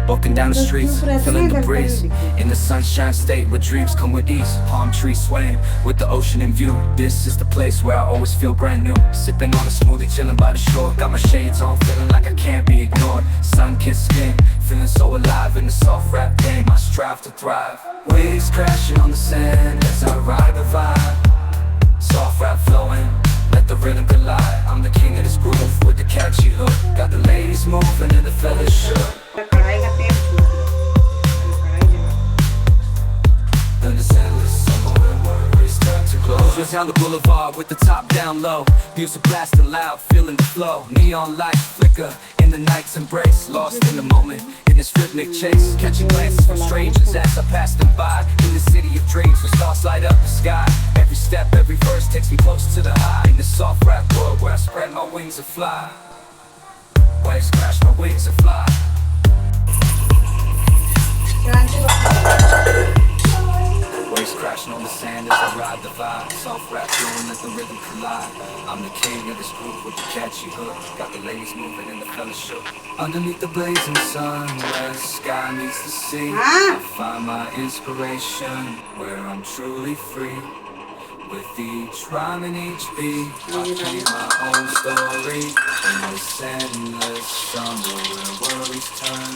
Walking down the streets, feeling the breeze. In the sunshine state where dreams come with ease. Palm trees swaying with the ocean in view. This is the place where I always feel brand new. Sipping on a smoothie, chilling by the shore. Got my shades on, feeling like I can't be ignored. Sun-kissed skin, feeling so alive in the soft rap game. I strive to thrive. Waves crashing on the sand as I ride the vibe. Soft rap flowing, let the rhythm collide. I'm the king of this groove with the catchy hook. Got the ladies moving and the fellas shook. Then it's endless summer and worries turn to glow. Just down the boulevard with the top down low. Music blasting loud, feeling the flow. Neon lights flicker in the night's embrace. Lost in the moment, in this rhythmic chase. Catching glances from strangers as I pass them by. In the city of dreams where stars light up the sky. Every step, every verse takes me close to the high. In this soft rap world where I spread my wings and fly. Waves crash, my wings and fly. Waves crashing on the sand as I ride the vibe. Soft rap flowing, let the rhythm collide. I'm the king of this groove with the catchy hook. Got the ladies moving and the fellas shook. Underneath the blazing sun, where the sky meets the sea, I find my inspiration, where I'm truly free. With each rhyme and each beat, I paint my own story. In this endless summer where worries turn